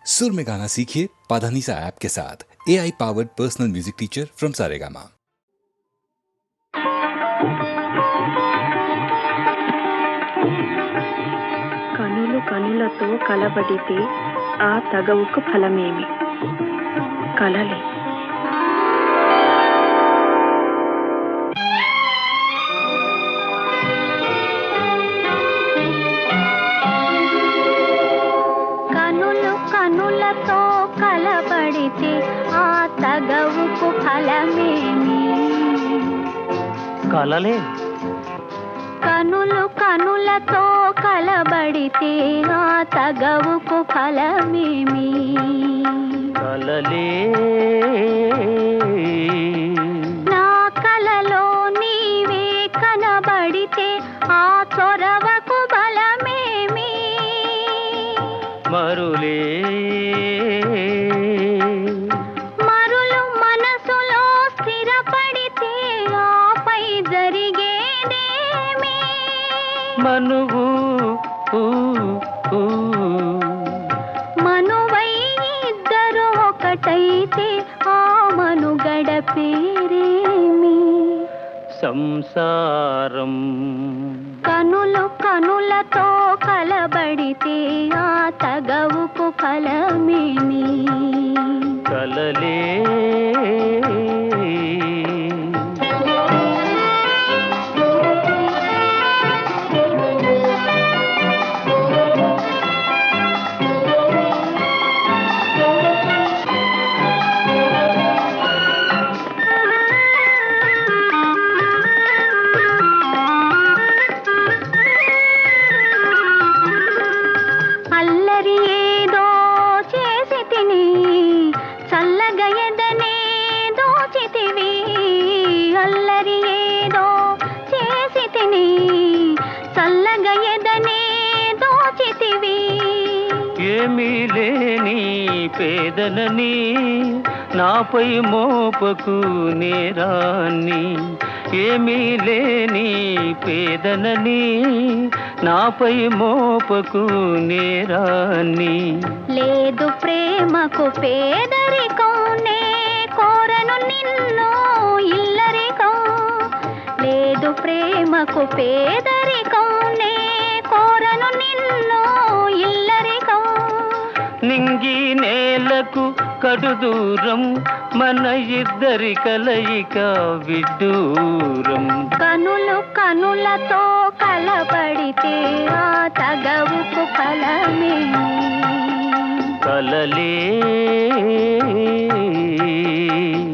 सुर में गाना सीखिए पाधानीसा ऐप के साथ। AI powered personal music teacher from Saregama. కనులు కనులతో కలబడితే ఆ తగవుకు ఫలమేమి? కలలే. కనులు కనులతో కలబడితే ఆ తగవుకు ఫలమేమి? కలలే. కనులు కనులతో కలబడితే ఆ తగవుకు ఫలమేమి? కలలే. నా కలలో నీవే కనబడితే ఆ చొరవకు బలమేమి? మరులే. మరులు మనసులో స్థిరపడితే ఆపై జరిగేదేమి? మనువు మనువై ఇద్దరు ఒకటైతే ఆ మనుగడ పేరేమి? సంసారం. కనులు కనులతో కలబడితే ఆ తగవుకు ఫలమేమి? కలలే. అల్లరి ఏదో చేసి తిని చల్లగా ఎదనే దోచితివి. అల్లరి ఏదో చేసి తిని చల్లగా ఎదనే దోచితివి. ఏమీ లేని పేదలని నాపై మోపకు నేరాన్ని. ఏమీ లేని పేదలని నాపై మోపకు నేరాన్ని. లేదు ప్రేమకు పేదరికం, నే కోరను నిన్ను ఇల్లరికం. లేదు ప్రేమకు పేదరికం, నే కోరను నిన్ను ఇల్లరికం. నింగి నేలకు కడు దూరం, మన ఇద్దరి కలయిక విడ్డూరం. కనులు కనులతో కలబడితే ఆ తగవుకు ఫలమేమి? కలలే.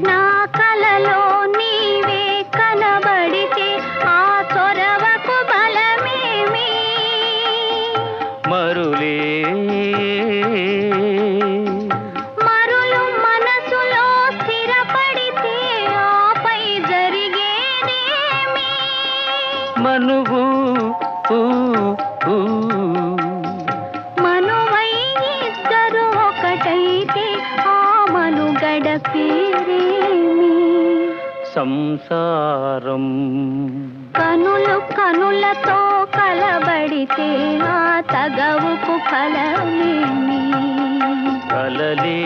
నా కలలో నీవే కనబడితే ఆ చొరవకు బలమేమి? మరులే. మరులు మనసులో స్థిరపడితే ఆపై జరిగేదేమి? మనువు మనువై ఇద్దరు ఒకటైతే ఆ మనుగడ పేరేమి? సంసారం. కనులు కనులతో కలబడితే ఆ తగవుకు ఫలమేమి? కలలే.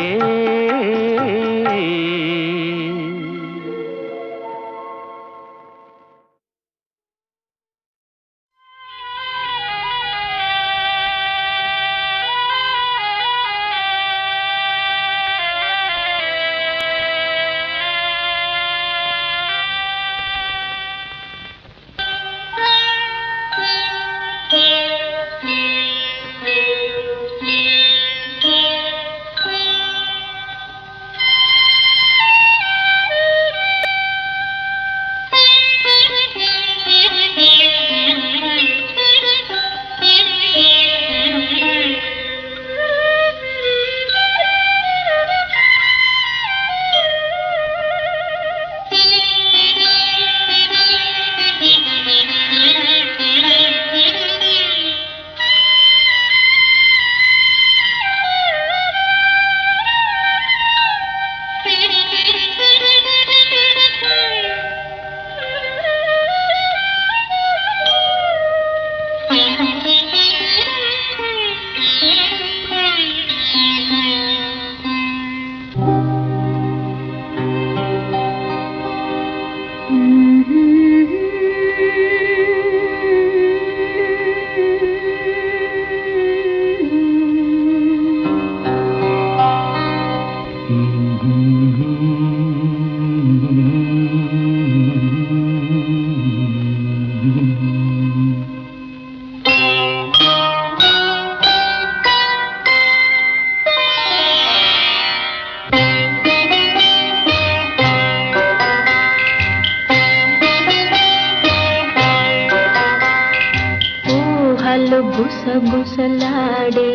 గుసలాడే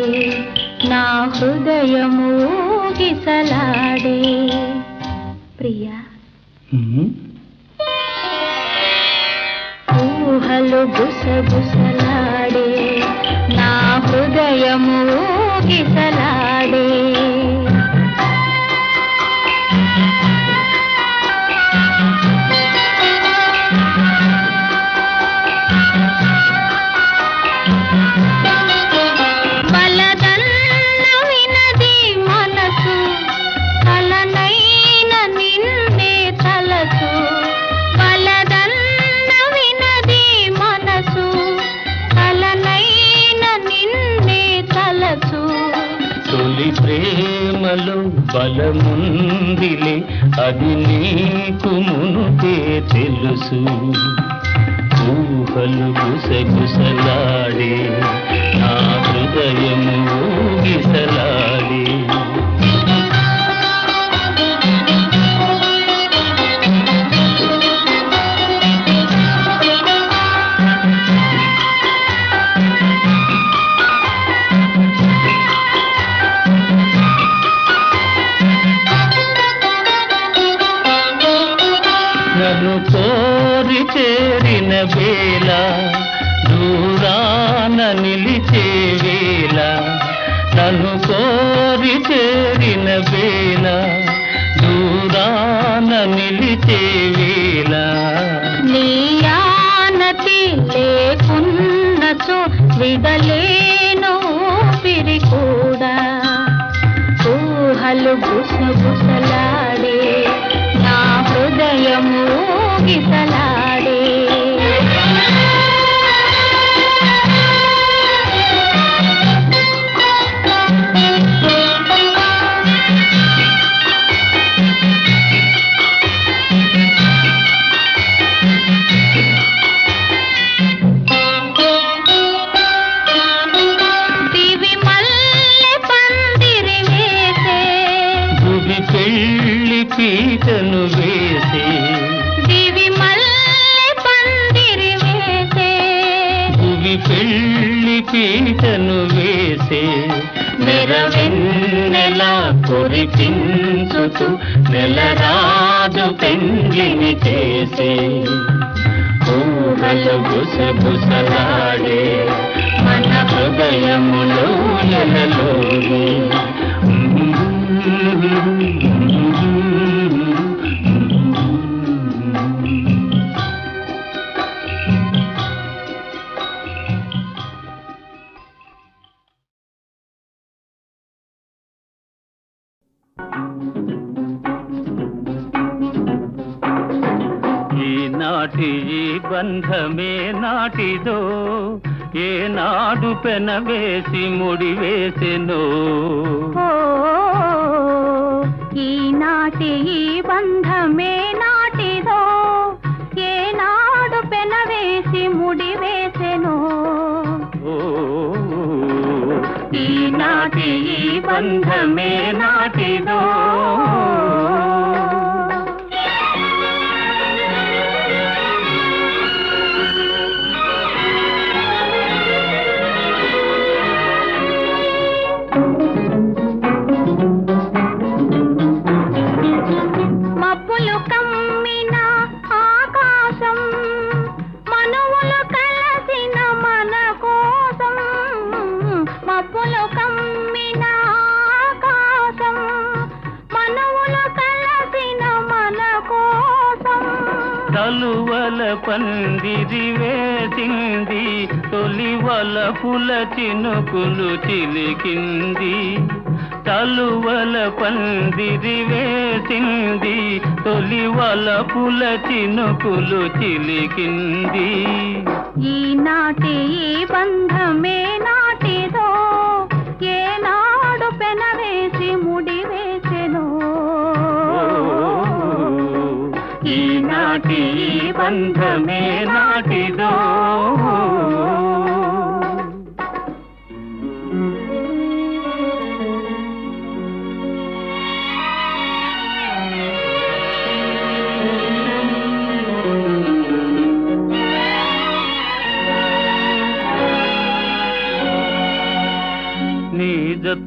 నా హృదయము గిసలాడే ప్రియా ఊహలు గుసగుసలాడే నా హృదయము గిసలాడే ప్రేమలో బలముందిలే అది నీకు మునుపే తెలుసు ఊహలు గుసగుసలాడే నా హృదయము ఊగిసలాడే నన్ను కోరి చేరిన వేళ దూరాన నిలిచే వేళ నన్ను కోరి చేరిన వేళ దూరాన నిలిచే వేళ నీయానతి లేకున్నచో విడలేను పిరి కూడా ఊహలు గుసగుసలాడే నా హృదయము గిసలాడే దివి మల్లె పందిరి వేసే భువి పెళ్ళి పీటను వేసే దివి మల్లె పందిరి వేసే భువి పెళ్ళి పీటను వేసే నెరవెన్నెలా కురిపించుతూ నెలరాజు పెండ్లిని చేసే ఊహలు గుసగుసలాడే మన హృదయములో ఎలలోనే ఈనాటి ఈ బంధమే నాటిదో ఏనాడు పెనవేసి ముడివేసెనో ఈనాటి ఈ బంధమే నాటిదో ఏనాడు పెనవేసి ముడివేసెనో ఈనాటి ఈ బంధమే నాటిదో మబ్బులు కమ్మిన ఆకాశం మనువులు కలసిన మన కోసం మబ్బులు కమ్మిన ఆకాశం మనువులు కలసిన మన కోసం తలువల పందిరి వేసింది తొలి వలపుల చినుకులు చిలికింది తలువల పందిరి వేసింది తొలి వలపుల చినుకులు చిలికింది ఈనాటి ఈ బంధమే నాటిదో ఏనాడు పెనవేసి ముడివేసెనో ఈనాటి ఈ బంధమే నాటిదో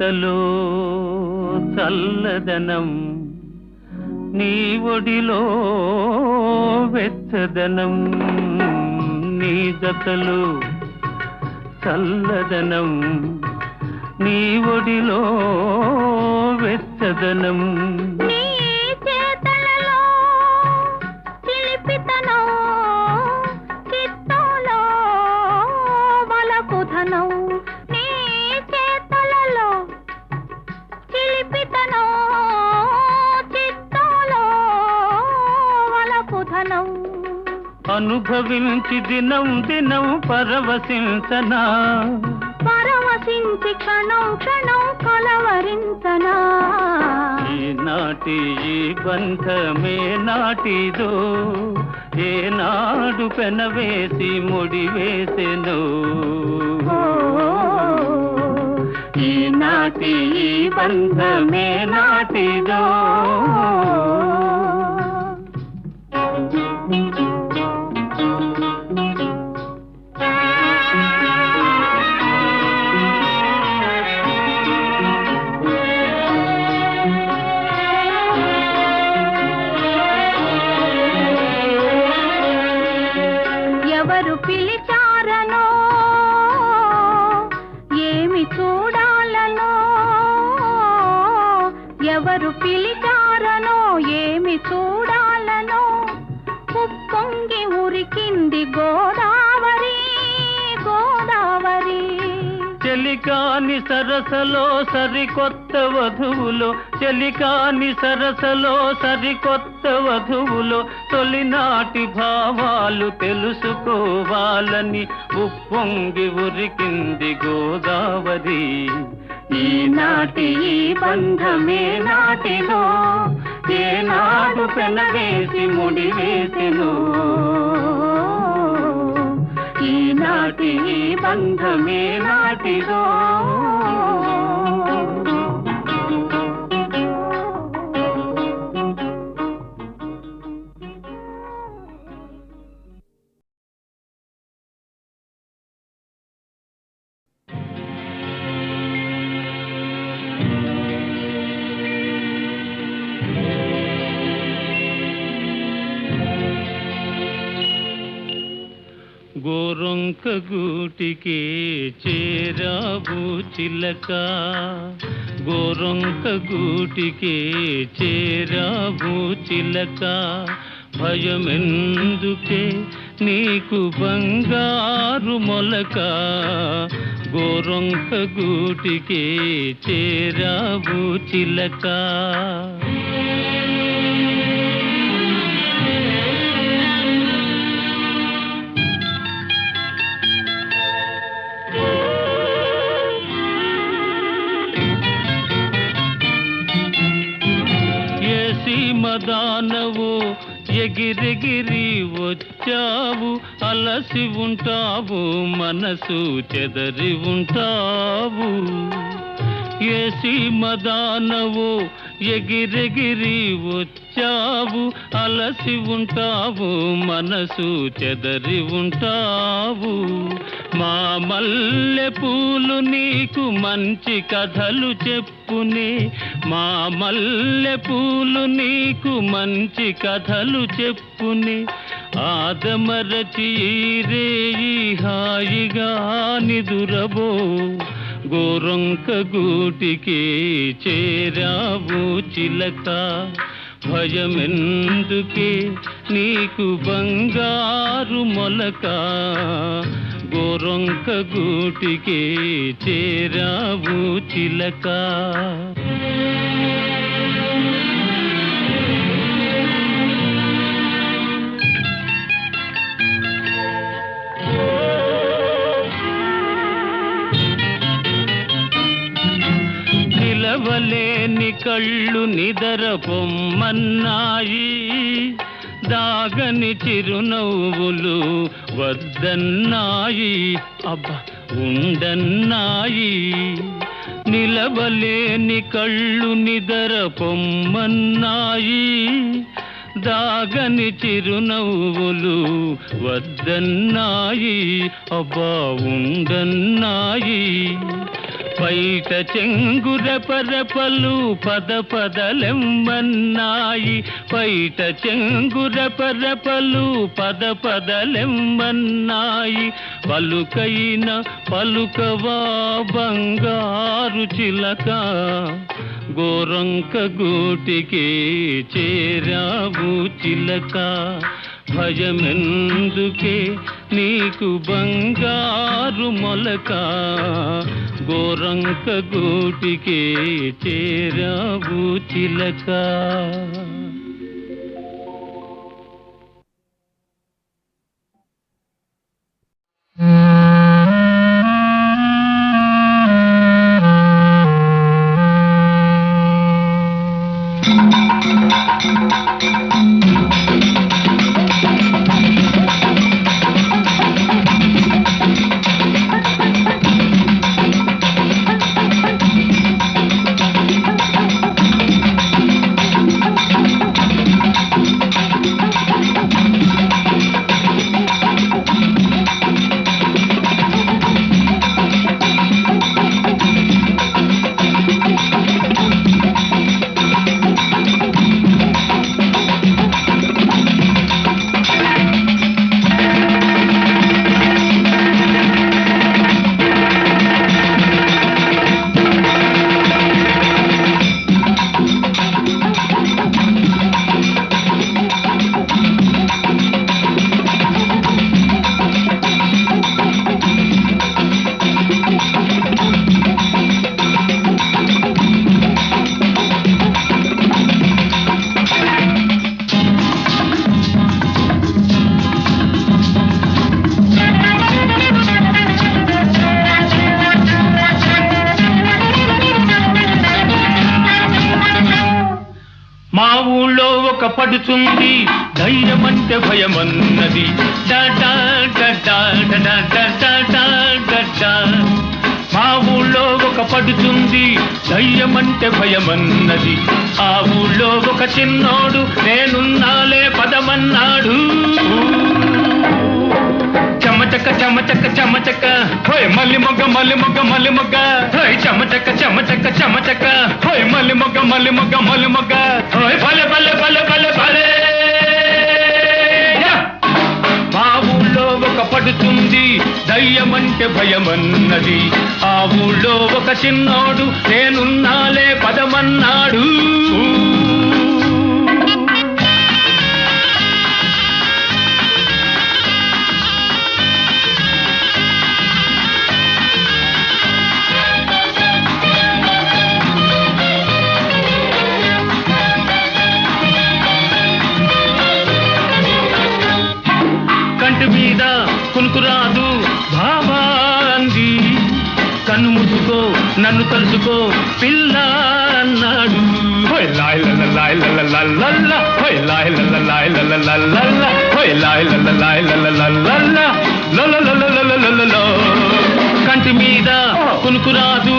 జతలో చల్లదనం, నీ ఒడిలో వెచ్చదనం. నీ జతలో చల్లదనం, నీ ఒడిలో వెచ్చదనం. నీ చేతలలో చిలిపితనం, చిత్తంలో వలపుధనం. నీ చేతలలో చిలిపితనం, చిత్తంలో వలపుధనం. అనుభవించి దినం దినం పరవశించనా, పరవశించి క్షణం క్షణం కలవరించనా. ఈనాటి ఈ బంధమే నాటిదో, ఏనాడు పెనవేసి ముడివేసెను. ఈనాటి ఈ బంధమే నాటిదో. ఎవరు పిలిచారనో, ఏమి చూడాలనో. ఎవరు పిలిచారనో, ఏమి చూడాలనో. ఉప్పొంగి ఉరికింది గోదావరి, గోదావరి. చెలికాని సరసలో సరికొత్త వధువులో, చెలికాని సరసలో సరికొత్త వధువులో తొలినాటి భావాలు తెలుసుకోవాలని ఉప్పొంగి ఉరికింది గోదావరి. ఈనాటి ఈ బంధమే నాటిదో, ఏనాడు పెనవేసి ముడివేసెను. ఈనాటి ఈ బంధమే నాటిదో. గోరొంక గూటికి చేరావు చిలక, గోరొంక గూటికి చేరావు చిలక. భయమెందుకే నీకు బంగారు మొలక, గోరొంక గూటికి చేరావు చిలక. మదానవు ఎగిరెగిరి వచ్చావు, అలసి ఉంటావు మనసు చెదరి ఉంటావు. ఏసి మదానవు ఎగిరెగిరి వచ్చావు, అలసి ఉంటావు మనసు చెదరి ఉంటావు. మా మల్లె పూలు నీకు మంచి కథలు చెప్పునే, మా మల్లె పూలు నీకు మంచి కథలు చెప్పునే. ఆదమరచి రేయి హాయిగా నిదురబో, గోరొంక గూటికి చేరావు చిలక. భయమెందుకే నీకు బంగారు మొలక, గోరొంక గూటికి చేరావు చిలక. నిలవలేని కళ్ళు నిదర పొమ్మన్నాయి, దాగని చిరునవ్వులు వద్దన్నాయి, అబ్బా ఉండన్నాయి. నిలవలేని కళ్ళు నిదర పొమ్మన్నాయి, దాగని చిరునవ్వులు వద్దన్నాయి, అబ్బా ఉండన్నాయి. పైట చెంగురపరపలు పద పదలెమ్మన్నాయి పైట చెంగురపరపలు పద పదలెమ్మన్నాయి పలుకైన పలుకవా బంగారు చిలక గోరంక గూటికి చేరావు చిలక భయమెందుకే నీకు బంగారు మొలక గోరంక గూటికి చేరావు చిలక. మా ఊళ్ళో ఒక పడుచుంది ధైర్యమంటే భయమన్నది మా ఊళ్ళో ఒక పడుచుంది ధైర్యమంటే భయమన్నది ఆ ఊళ్ళో ఒక చిన్నోడు నేనున్నాలే పదమన్నాడు చెమచక్క చెమచక్క చెమచక్క హోయ్ మల్లి మొగ్గ మల్లి మొగ్గ మల్లి మొగ్గ హోయ్ చెమచక్క చెమచక్క చెమచక్క హోయ్ మల్లి మొగ్గ మల్లి మొగ్గ మల్లి మొగ్గ హోయ్ భలే భలే భలే భలే భలే. మా ఊళ్ళో ఒక పడుతుంది దయ్యమంటే భయమన్నది ఆ ఊళ్ళో ఒక చిన్నోడు నేనున్నాలే పదమన్నాడు మీద కునుకురాదు బాబా అంది కన్ను ముసుకో నన్ను తలుసుకో పిల్ల అన్నాడు హోయ్ లాయ్ లల్ల లాయ్ లల్ల లల్ల హోయ్ లాయ్ లల్ల లాయ్ లల్ల లల్ల హోయ్ లాయ్ లల్ల లాయ్ లల్ల లల్ల లల్ల కంటి మీద కునుకురాదు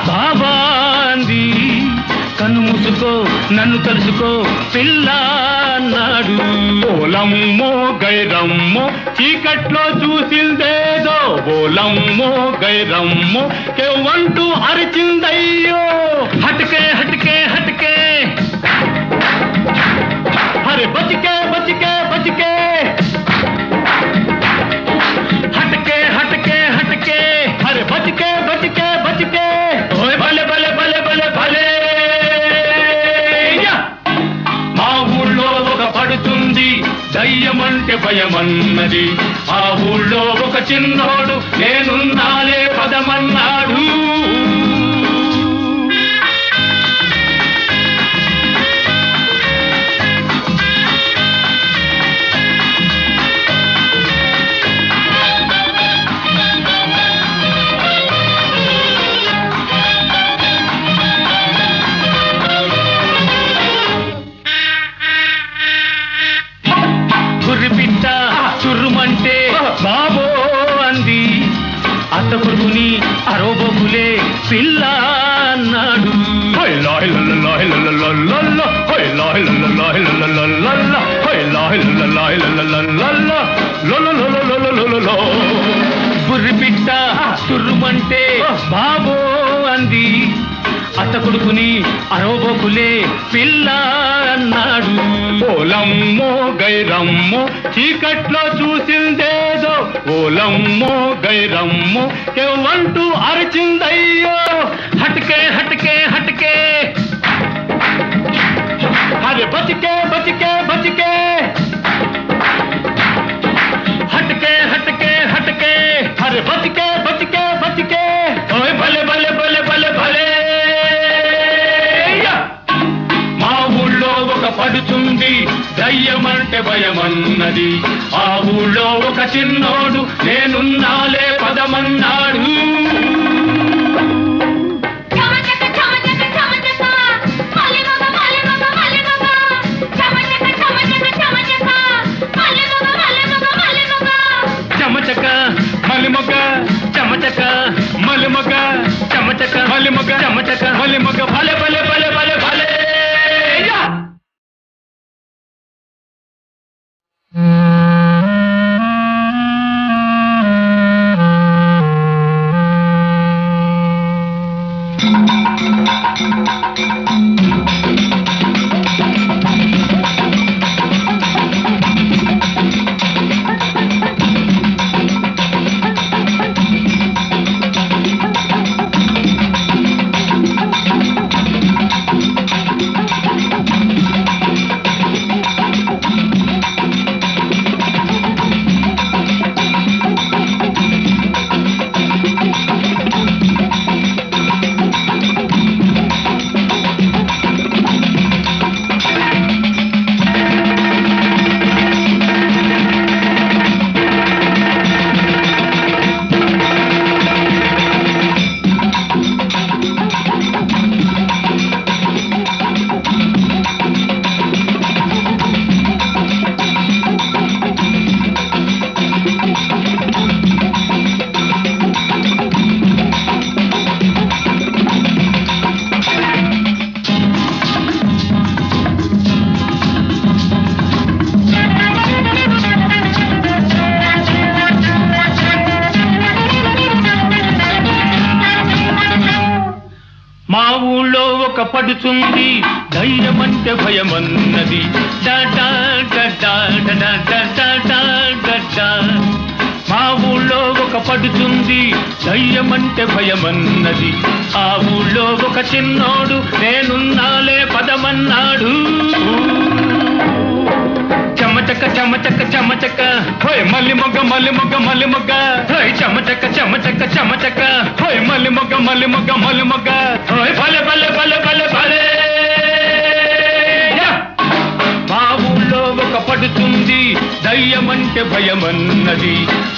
బాబా అంది కన్ను మూసుకో నన్ను తలుసుకో పిల్ల అన్నాడు ఓలమ్మో గైరమ్మో చీకట్లో చూసిందేదో ఓలమ్మో గైరమ్మో కేవంటూ అరిచిందయ్యో హటకే హటకే హటకే అరే బచికే బచికే బచికే హటకే హటకే హటకే అరే బచికే బచికే బచికే ఓయ్ భలే భలే భలే భలే భలే. పడుతుంది దయ్యమంటే భయమన్నది ఆ ఊళ్ళో ఒక చిన్నోడు నేనున్నాలే పదమన్నాడు పిట్ట చుర్రుమంటే బాబో అంది అత్త కొడుకుని అరోబోకులే పిల్ల అన్నాడు హోయ్ లాయ్ లల్ల లాయ్ లల్ల లల్ల హోయ్ లాయ్ లల్ల లాయ్ లల్ల లల్ల హోయ్ లాయ్ లల్ల లాయ్ లల్ల లల్ల లల్ల బుర్రి పిట్ట చుర్రుమంటే బాబో అంది అత్త కొడుకుని అరోబోకులే పిల్ల అన్నాడు. ఓలమ్మో గైరమ్మో చీకట్లో చూసిందేదో, ఓలమ్మో గైరమ్మో ఎవ్వంటూ అరిచిందయ్యో. హటకే హటకే హటకే అరే బతికే బతికే బతికే, హటకే హటకే హటకే అరే బతికే బతికే బతికే. ఓయ్ భలే భలే భలే భలే భలే. మా ఊళ్ళో ఒక పడుతుంది దయ్యమంటే భయమన్నది, ఆ ఊళ్ళో ఒక చిన్నోడు నేనున్నాలే పదమన్నాడు. చమచక మలిమొగ చమచక మలిమొగ చమచక మలిమొగ చమచక మలిమొగ భలే భలే భలే భలే భలే. మా ఊళ్ళో ఒక పడుతుంది ధైర్యమంటే భయమన్నది, డా డా డా డా డా డా డా డా డా డా. మా ఊళ్ళో ఒక పడుతుంది ధైర్యమంటే భయమన్నది, ఆ ఊళ్ళో ఒక చిన్నోడు నేనున్నాలే పదమన్నాడు. చమచక చమచక చమచక హోయ్ మల్లి మొగ్గ మల్లి మొగ్గ మల్లి మొగ్గ, హోయ్ చమచక చమచక చమచక హోయ్ మల్లి మొగ్గ మల్లి మొగ్గ మల్లి మొగ్గ. హోయ్ భలే భలే భలే భలే భలే. మా ఊళ్ళో ఒక పడుతుంది దయ్యమంటే భయమన్నది,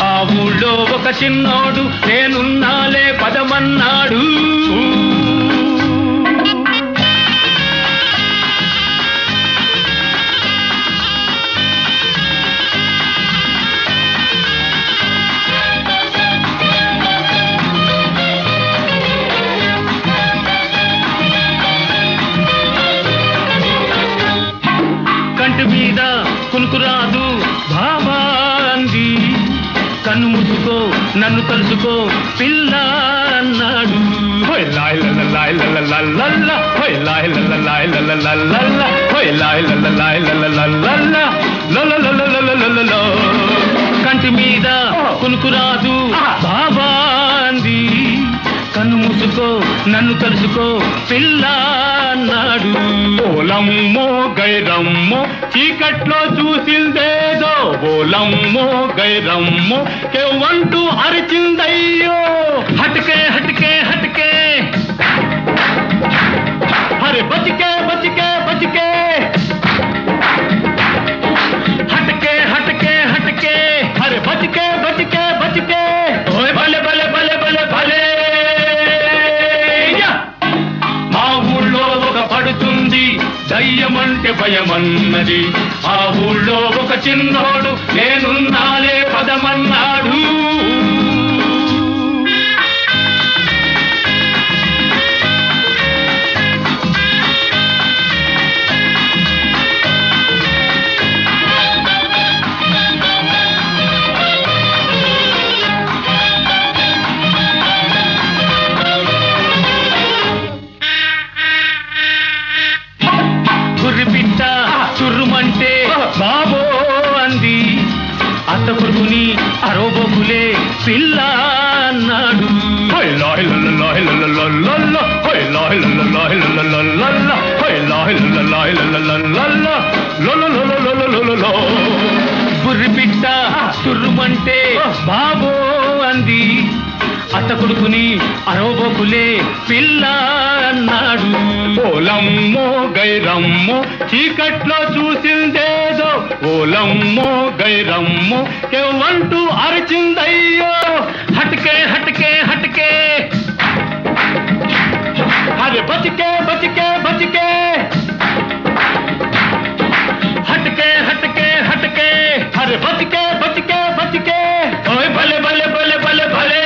ఆ ఊళ్ళో ఒక చిన్నోడు నేనున్నాలే పదమన్నాడు. కంటి మీద కునుకురాదు బాబా అంది, కన్ను మూసుకో నన్ను తలుచుకో పిల్ల అన్నాడు. హోయ్ లాయ్ లల్ల లాయ్ లల్ల లల్ల, హోయ్ లాయ్ లల్ల లాయ్ లల్ల లల్ల, హోయ్ లాయ్ లల్ల లాయ్ లల్ల లల్ల లల్ల లల్ల లల్ల. కంటి మీద కునుకురాదు బాబా అంది, కన్ను మూసుకో నన్ను తలుచుకో పిల్ల అన్నాడు. ఓలమ్మో గైరమ్మో చీకట్లో చూసిందేదో, ఓలమ్మో గైరమ్మో ఎవ్వంటూ అరిచిందయ్యో. హటకే హటకే హటకే అరే బతికే బతికే బతికే, హటకే హటకే హటకే అరే బతికే బతికే బతికే. ఓయ్ భలే భలే భలే భలే భలే. మా ఊళ్ళో ఒక పడుతుంది దయ్యమంటే భయమన్నది, ఆ ఊళ్ళో ఒక చిన్నోడు నేనున్నాలే పదమన్నాడు. కొడుకుని అరోబోకులే పిల్ల అన్నాడు. బుర్రి పిట్ట తుర్రుమంటే బాబో అంది. అత్త కొడుకుని అరోబోకులే పిల్ల అన్నాడు. ఓలమ్మో గైరమ్మో చీకట్లో చూసిందేదో, ఓలమ్మో గైరమ్మో కేవంటూ అరచిందయ్యో. హటకే హటకే హటకే అరే బతికే బతికే బతికే, హటకే హటకే హటకే అరే బతికే బతికే బతికే. ఓయ్ భలే భలే భలే భలే భలే.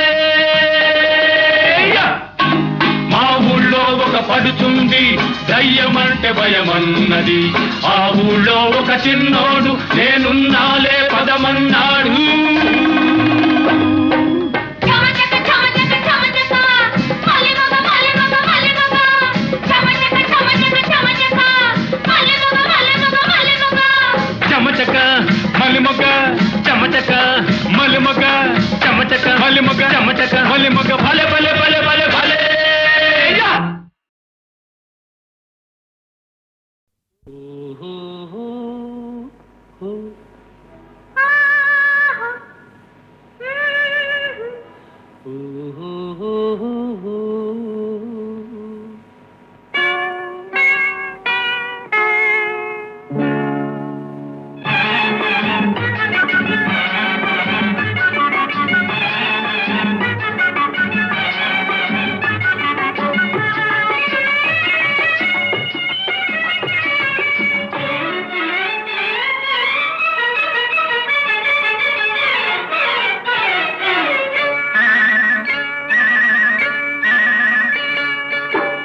మా ఊళ్ళో ఒక పడుతుంది దయ్యమంటే భయమన్నది. ఆ ఊళ్ళో ఒక చిన్నోడు నేనున్నాలే పదమన్నాడు. చమచక మలిమొగ చమచక మలిమొగ చమచక మలిమొగ చమచక మలిమొగ భలే భలే భలే భలే భలే.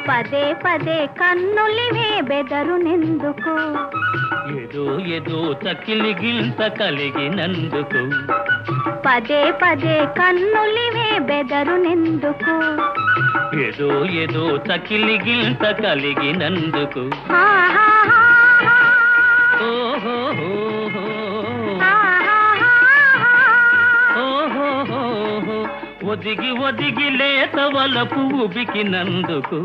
పదే పదే కన్నులివే బెదరునెందుకు, ఏదో ఏదో తకిలి గిల్త కలిగినందుకు. పదే పదే కన్నులివే బెదరునెందుకు, ఏదో ఏదో తకిలి గిల్త కలిగినందుకు. ఓహో ఒదిగి ఒదిగి లేత వలపు ఉబికినందుకు.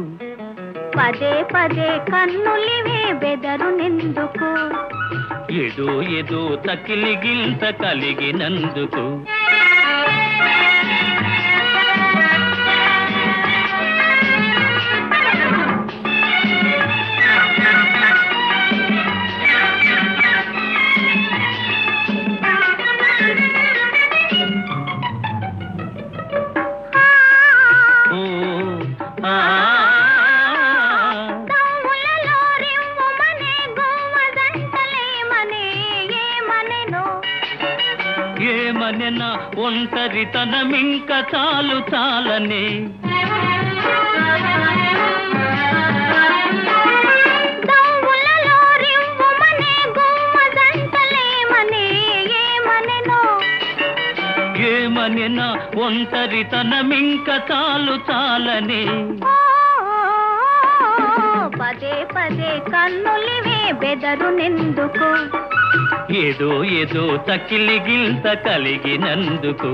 పదే పదే కన్నులివే బెదరునెందుకు, ఏదో ఏదో తకిలి గిల్త కలిగినందుకు. ఏమనెనా ఒంటరితనమింక చాలు చాలనే. ఏమనెనా ఒంటరితనమింక చాలు చాలనే. పదే పదే కన్నులివే బెదరునెందుకు, ఏదో ఏదో తకిలి గిల్త కలిగినందుకు.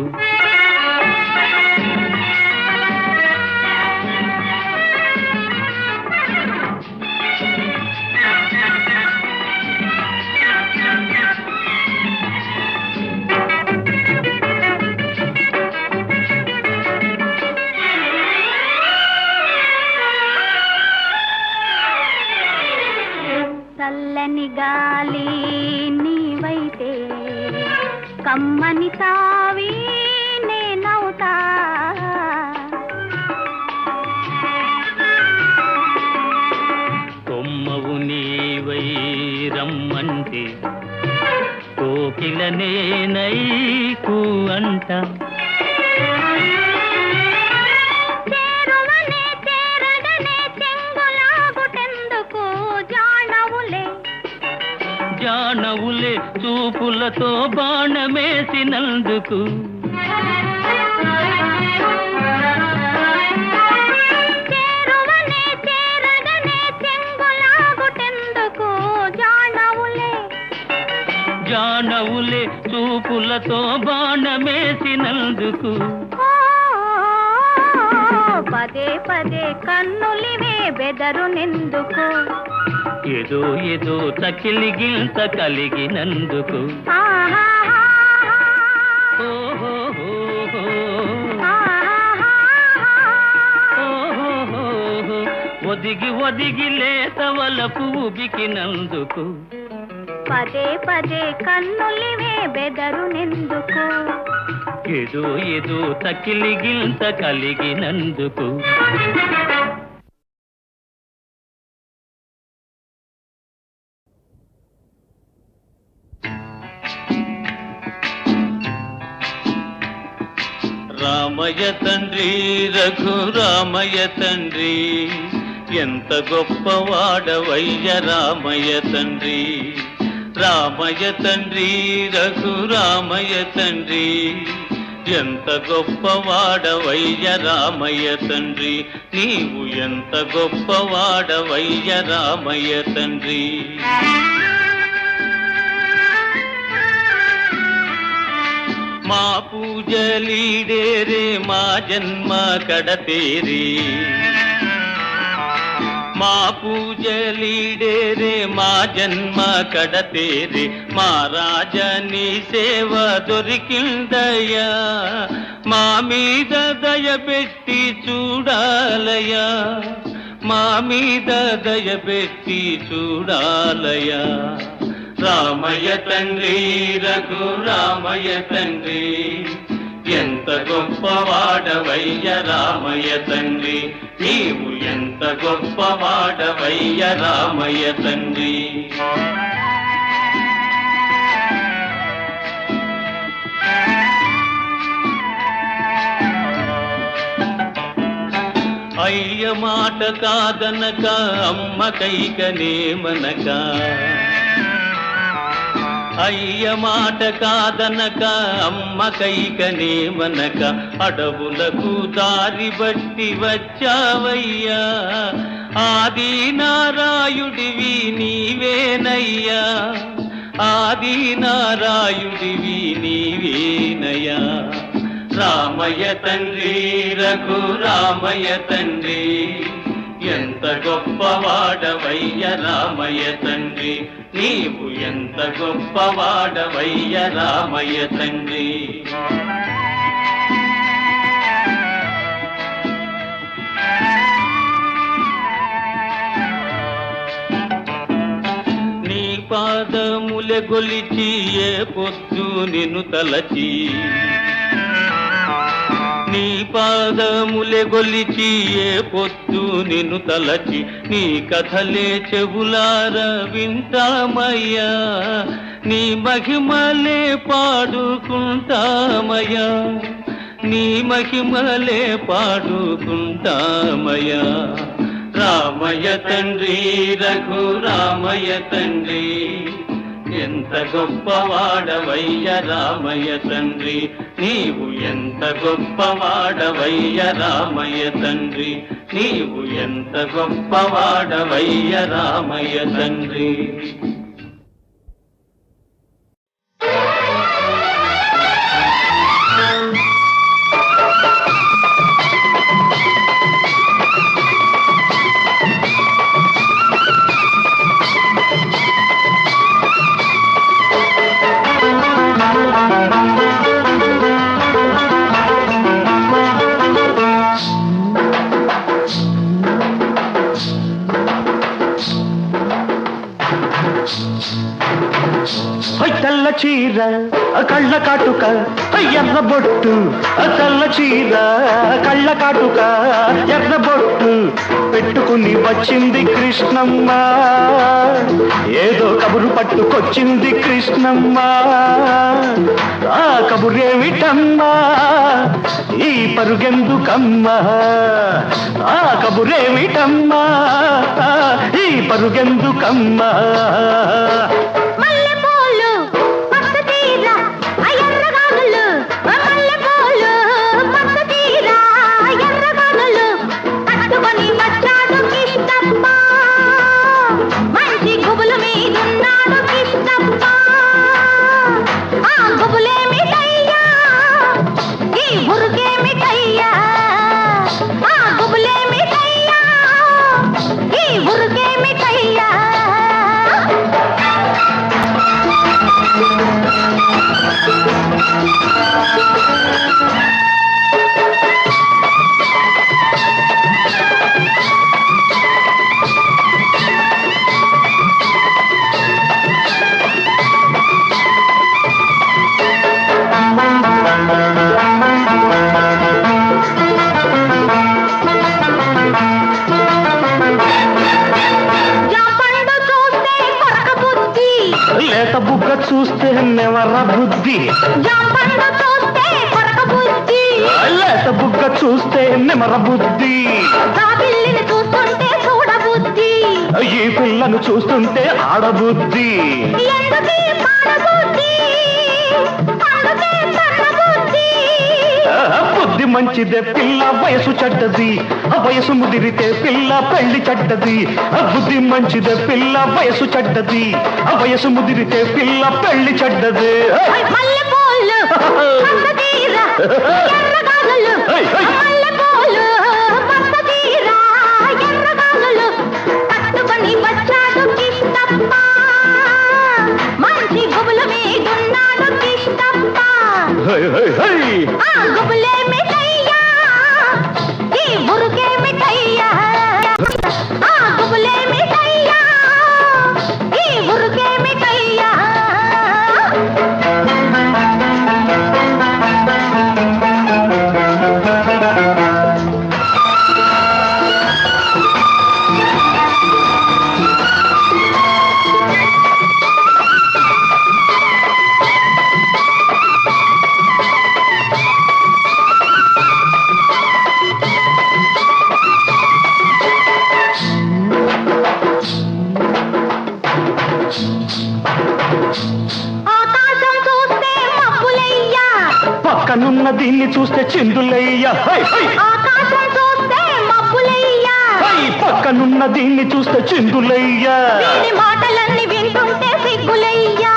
చల్లని గాలి నీవైతే, కమ్మని తావి నేనవుతా. కొమ్మవు నీవై రమ్మంటే కోకిల నేనైకు అంట. జానవులే చూపులతో బాణమేసినందుకు. జానవులే చూపులతో బాణమేసినందుకు పదే పదే కన్నులివే బెదరునెందుకు ఏదో ఏదో తకిలి గింత కలిగినందుకు ఒదిగి ఒదిగి లేత వలపు ఉబికినందుకు పదే పదే కన్నులివే బెదరునెందుకు ఏదో ఏదో తకిలి గింత కలిగినందుకు రామయ్య తండ్రి రఘురామయ్య తండ్రి ఎంత గొప్పవాడవయ్య రామయ్య తండ్రి రామయ్య తండ్రి రఘురామయ్య తండ్రి ఎంత గొప్పవాడవయ్య రామయ్య తండ్రి నీవు ఎంత గొప్పవాడవయ్య రామయ్య తండ్రి మా పూజలీడేరే మా జన్మ కడతేరే మా పూజలీడేరే మా జన్మ కడతేరే మా రాజని సేవ దొరికిందయ్యా మా మీద దయబెట్టి చూడాలయ్యా మా మీద దయబెట్టి చూడాలయ్యా రామయ్య తండ్రి రఘురామయ్య తండ్రి ఎంత గొప్పవాడవయ్య రామయ్య తండ్రి నీవు ఎంత గొప్పవాడవయ్య రామయ్య తండ్రి అయ్య మాట కాదనక అమ్మ కైకనేమనక అయ్య మాట కాదనక అమ్మ కైకనేమనక అడవులకు దారి బట్టి వచ్చావయ్యా ఆది నారాయుడివి నీవేనయ్యా ఆది నారాయుడివి నీవేనయ్యా రామయ్య తండ్రి రఘురామయ్య తండ్రి ఎంత గొప్పవాడవయ్య రామయ్య తండ్రి నీవు ఎంత గొప్పవాడవయ్య రామయ్య తండ్రి నీ పాదములె గొలిచి ఏ పొద్దు నిన్ను తలచి నీ పాదములె గొలిచి ఏ పొద్దు నిన్ను తలచి నీ కథలే చెవులార వింటామయ్యా నీ మహిమలే పాడుకుంటామయ్యా నీ మహిమలే పాడుకుంటామయ్యా రామయ్య తండ్రి రఘురామయ్య తండ్రి ఎంత గొప్పవాడవయ్య రామయ్య తండ్రి నీవు ఎంత గొప్పవాడవయ్య రామయ్య తండ్రి నీవు ఎంత గొప్పవాడవయ్య రామయ్య తండ్రి తెల్ల చీర కళ్ళ కాటుక ఎర్ర బొట్టు తెల్ల చీర కళ్ళ కాటుక ఎర్ర బొట్టు పెట్టుకుని వచ్చింది కృష్ణమ్మ ఏదో కబురు పట్టుకొచ్చింది కృష్ణమ్మ ఆ కబురేమిటమ్మా ఈ పరుగెందుకమ్మా ఆ కబురేమిటమ్మా ఈ పరుగెందుకమ్మా బుగ్గ చూస్తే నెవర బుద్ధి, జాంపండు చూస్తే కొరక బుద్ధి, లేత బుగ్గ చూస్తే నెమర బుద్ధి, ఆ పిల్లిని చూస్తుంటే చూడ బుద్ధి, ఈ పిల్లను చూస్తుంటే ఆడబుద్ధి. ఎందుకీ పాడ బుద్ధి, అందుకే తన్న బుద్ధి. బుద్ధి మంచిదే పిల్ల వయసు చెడ్డది, వయసు ముదిరితే పిల్ల పెళ్లి చెడ్డది. బుద్ధి మంచిదే పిల్ల వయసు చెడ్డది, వయసు ముదిరితే పిల్ల పెళ్లి చెడ్డది. మల్లెపూలు మస్తీర ఎర్రగాలులు, మల్లెపూలు మస్తీర ఎర్రగాలులు, పట్టుకొని వచ్చాడు కిష్టప్ప, మంచి గుబులు మీదున్నాడు కిష్టప్ప. ఆ గుబులే మిఠయ్యా, ఈ బురుకే మిఠయ్యా, ఆ గుబులే మిఠయ్యా, ఈ బురుకే మిఠయ్యా. ఆకాశం చూస్తే మబ్బులయ్యా, పక్కనున్న దీన్ని చూస్తే చిందులయ్యా. ఆకాశం చూస్తే మబ్బులయ్యా, పక్కనున్న దీన్ని చూస్తే చిందులయ్యా. వీడి మాటలన్నీ వింటుంటే సిగ్గులయ్యా,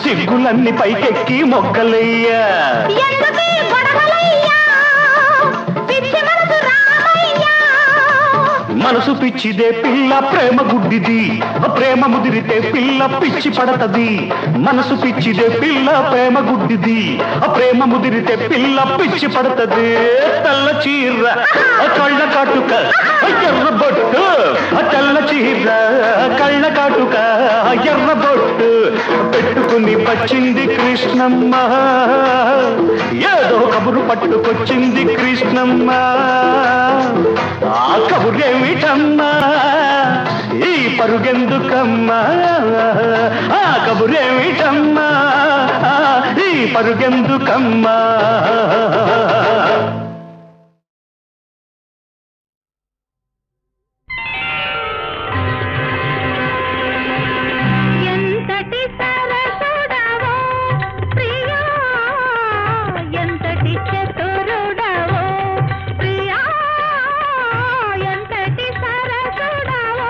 సిగ్గులన్నీ పైకెక్కి మొగ్గలయ్యా. ఎందుకీ గొడవలయ్యా, పిచ్చి మనసు రామయ్యా. మనసు పిచ్చిదే పిల్ల ప్రేమ గుడ్డిది, ప్రేమ ముదిరితే పిల్ల పిచ్చి పడతది. మనసు పిచ్చిదే పిల్ల ప్రేమ గుడ్డిది, ప్రేమ ముదిరితే పిల్ల పిచ్చి పడతది. తెల్ల చీర కళ్ళ కాటుక ఎర్ర బొట్టు, తెల్ల చీర కళ్ళ కాటుక ఎర్ర బొట్టు పెట్టుకుని వచ్చింది కృష్ణమ్మ, ఏదో కబురు పట్టుకొచ్చింది కృష్ణమ్మ. ఆ కబురేమిటమ్మా, ఈ పరుగెందుకమ్మా, ఆ కబురేమిటమ్మా, ఈ పరుగెందుకమ్మా. ఎంతటి సరసుడవో ప్రియా, ఎంతటి చతురుడవో ప్రియా, ఎంతటి సరసుడవో.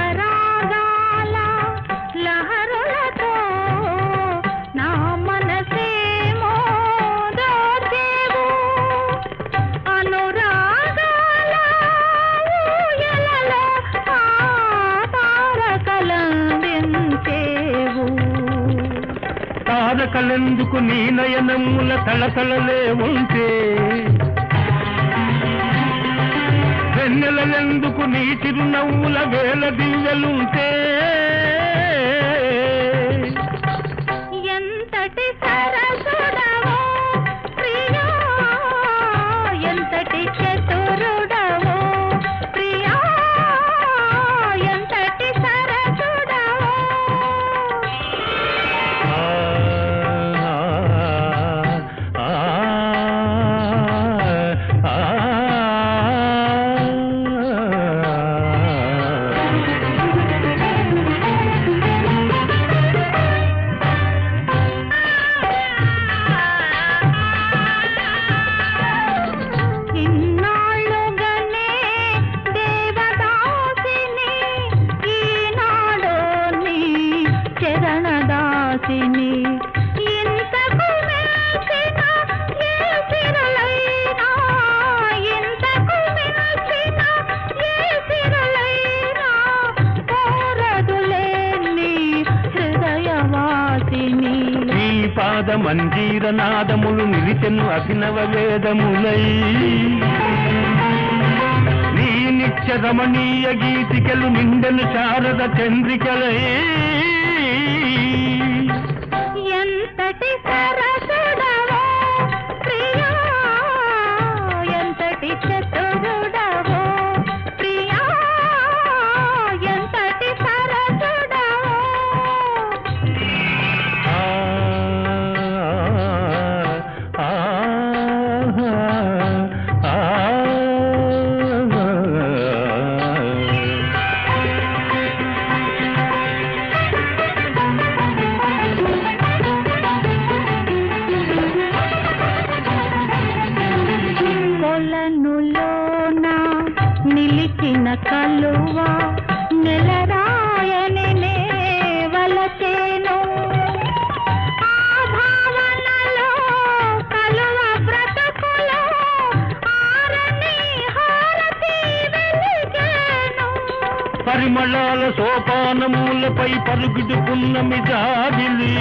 నవరాగాల లహరులతో నా మనసేమో దోచేవు, అనురాగాల ఊయలలో ఆ తారకలందించేవు. తారకలెందుకు నీ నయనముల తళతళలే ఉంటే, వెన్నెలెందుకు నీ చిరునవ్వుల వేల దివ్యలుంటే. ఎంతటి సరసుడవో ప్రియా, ఎంతటి చతురుడవో ప్రియా, ఎంతటి సరసుడవో. ఆ, ఆ, ఆ, ఆ. ఇన్నాళ్ళుగానే దేవదాసిని, ఈనాడు నీ చరణదాసిని. ఇంతకు మెచ్చిన ఏ సిరులైనా, ఇంతకు మెచ్చిన ఏ సిరులైనా కోరదులే నీ హృదయవాసిని. ఈ పాద మంజీర నాదములు నిలిచెను అభినవ వేదములై, నీ నిత్య రమణీయ గీతికలు నిండెను శారద చంద్రికలై. ఎంతటి సరసుడా వనమూలపై పరుగుడు పున్నమి జాబిలి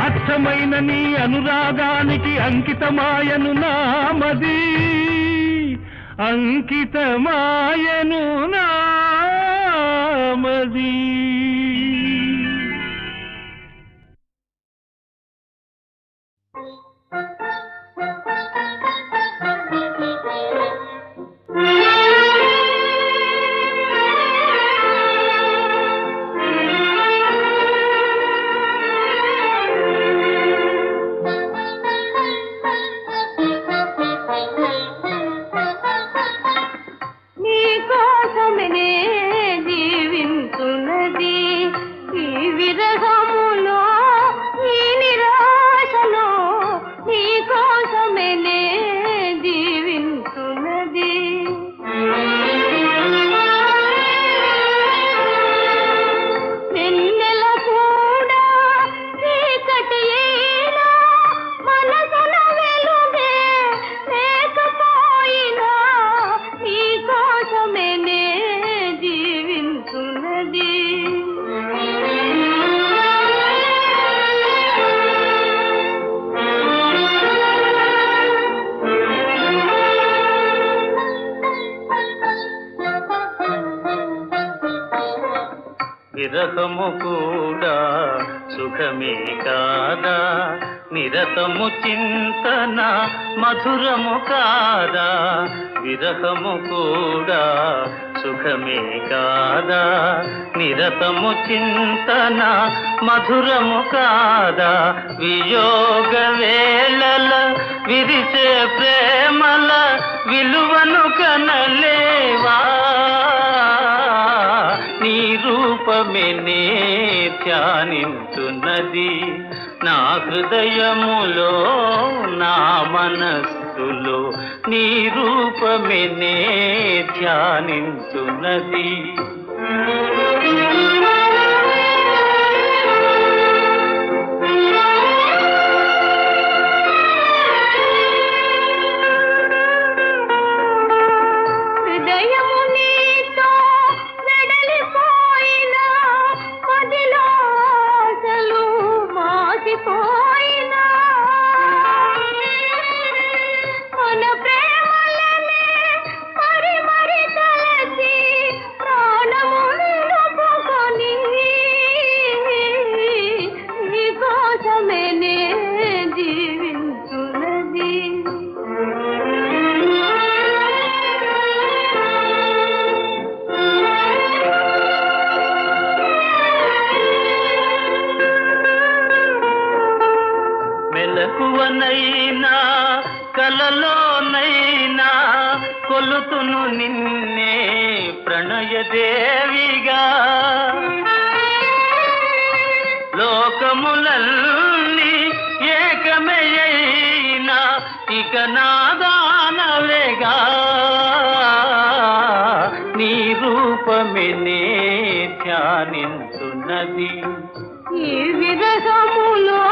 అచ్చమైన నీ అనురాగానికి అంకితమాయను నామది అంకితమాయను నామది విరహము కూడా సుఖమే కాదా నిరతము చింతన మధురము కాదా విరహము కూడా సుఖమే కాదా నిరతము చింతన మధురము కాదా వియోగ వేళల విరిసే ప్రేమల విలువను కనలేవా నీ రూపమే నే ధ్యానించున్నది నా హృదయములో నా మనస్సులో నీ రూపమే నే ధ్యానించున్నది మెలకువనైనా కలలోనైనా కొలుతును నిన్నే ప్రణయదేవిగా లోకములన్నీ ఏకమయైనా ఇక నాదానవేగా నీ రూపమే నే ధ్యానించున్నది ఈ విరహములో